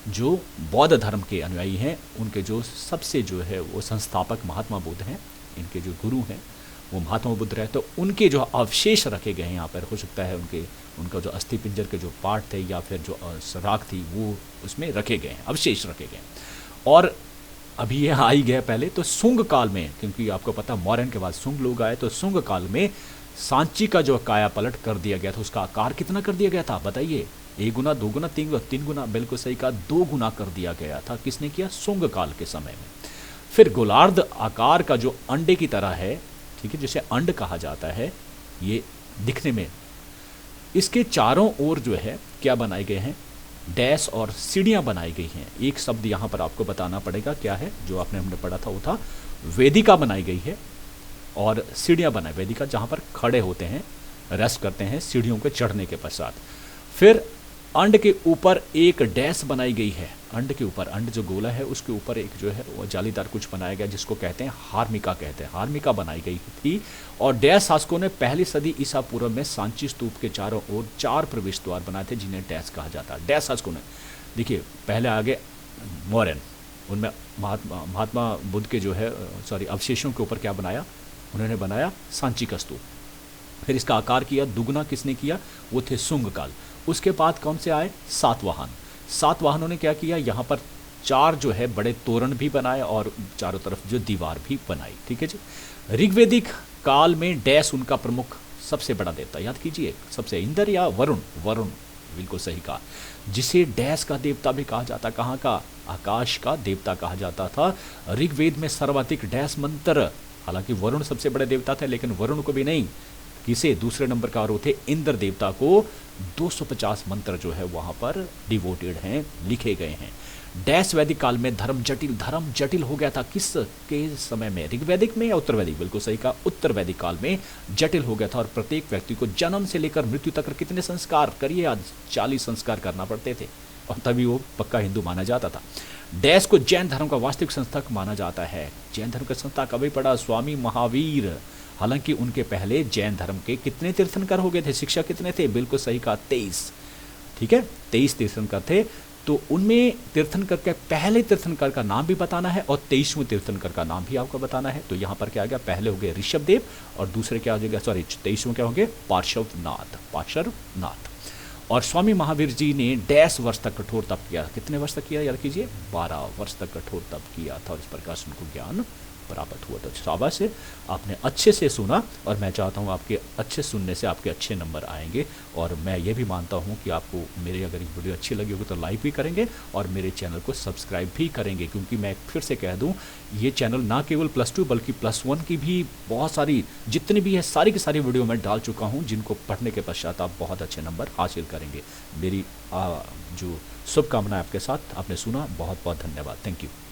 जो बौद्ध धर्म के अनुयायी हैं, उनके जो सबसे जो है वो संस्थापक महात्मा बुद्ध हैं, इनके जो गुरु हैं वो महात्मा बुद्ध रहे, तो उनके जो अवशेष रखे गए हैं यहाँ पर। हो सकता है उनका जो अस्थि पिंजर के जो पार्ट थे या फिर जो राख थी वो उसमें रखे गए हैं, अवशेष रखे गए हैं। और अभी ये आई गया पहले तो सुंग काल में, क्योंकि आपको पता मौर्यन के बाद सुंग लोग आए, तो सुंग काल में सांची का जो काया पलट कर दिया गया था, उसका आकार कितना कर दिया गया था बताइए? 1 गुना, 2 गुना, 3 गुना, बिल्कुल सही कहा, 2 गुना कर दिया गया था। किसने किया? सुंग काल के समय में। फिर गोलार्ध आकार का जो अंडे की तरह है, ठीक है, जिसे अंड कहा जाता है, ये दिखने में, इसके चारों ओर जो है क्या बनाए गए हैं? डैश और सीढ़ियां बनाई गई हैं। एक शब्द यहां पर आपको बताना पड़ेगा, क्या है जो आपने हमने पढ़ा था, वो था वेदिका बनाई गई है और सीढ़ियां बनाई, वेदिका जहां पर खड़े होते हैं, रेस्ट करते हैं सीढ़ियों के चढ़ने के पश्चात। फिर अंड के ऊपर एक डैश बनाई गई है, अंड के ऊपर, अंड जो गोला है उसके ऊपर एक जो है वो जालीदार कुछ बनाया गया, जिसको कहते हैं हार्मिका, कहते हैं हार्मिका बनाई गई थी। और डैश शासकों ने पहली सदी ईसा पूर्व में सांची स्तूप के चारों ओर 4 प्रवेश द्वार बनाए थे, जिन्हें डैश कहा जाता है। डैश शासकों ने, देखिए पहले आगे मौर्यन, उनमें महात्मा बुद्ध के जो है अवशेषों के ऊपर क्या बनाया? उन्होंने बनाया सांची का स्तूप। फिर इसका आकार किया दुगुना, किसने किया? वो थे सुंग काल। उसके बाद कौन से आए? सातवाहन। सातवाहनों ने क्या किया? यहाँ पर 4 जो है बड़े तोरण भी बनाए और चारों तरफ जो दीवार भी बनाई, ठीक है जी। ऋग्वेदिक काल में डैश उनका प्रमुख सबसे बड़ा देवता, याद कीजिए, सबसे इंद्र या वरुण, वरुण बिल्कुल सही कहा, जिसे डैश का देवता भी कहा जाता। कहाँ का? आकाश का देवता कहा जाता था। ऋग्वेद में सर्वाधिक डैश मंत्र, हालांकि वरुण सबसे बड़े देवता थे, लेकिन वरुण को भी नहीं, किसे? दूसरे नंबर का और थे इंद्र देवता को 250 मंत्र जो है वहां पर डिवोटेड हैं, लिखे गए हैं। डैश वैदिक काल में धर्म जटिल हो गया था। किस के समय में? ऋग्वैदिक में या उत्तर वैदिक? बिल्कुल सही कहा, उत्तर वैदिक काल में जटिल हो गया था। और प्रत्येक व्यक्ति को जन्म से लेकर मृत्यु तक कितने संस्कार करिए? आज 40 संस्कार करना पड़ते थे, और तभी वो पक्का हिंदू माना जाता था। डैश को जैन धर्म का वास्तविक संस्थापक माना जाता है। जैन धर्म का संस्थापक कभी पड़ा? स्वामी महावीर। हालांकि उनके पहले जैन धर्म के कितने तीर्थंकर हो गए थे? शिक्षा कितने थे? बिल्कुल सही कहा, 23, ठीक है, 23 तीर्थंकर थे। तो उनमें तीर्थंकर के पहले तीर्थंकर का नाम भी बताना है और 23वें तीर्थंकर का नाम भी आपको बताना है। तो यहाँ पर क्या आ गया? पहले हो गए ऋषभदेव और दूसरे क्या हो जाएगा? 23वें क्या होंगे? पार्श्वनाथ। और स्वामी महावीर जी ने डैश वर्ष तक कठोर तप किया। कितने वर्ष तक किया? याद कीजिए, 12 वर्ष तक कठोर तप किया था और इस प्रकार से उनको ज्ञान प्राप्त हुआ। तो शाबाश है, आपने अच्छे से सुना और मैं चाहता हूँ आपके अच्छे सुनने से आपके अच्छे नंबर आएंगे। और मैं ये भी मानता हूँ कि आपको मेरी अगर ये वीडियो अच्छी लगी होगी तो लाइक भी करेंगे और मेरे चैनल को सब्सक्राइब भी करेंगे, क्योंकि मैं फिर से कह दूँ, ये चैनल ना केवल +2 बल्कि +1 की भी बहुत सारी, जितनी भी है सारी की सारी वीडियो मैं डाल चुका हूँ, जिनको पढ़ने के पश्चात आप बहुत अच्छे नंबर हासिल करेंगे। मेरी जो शुभकामनाएं आपके साथ। आपने सुना, बहुत बहुत धन्यवाद, थैंक यू।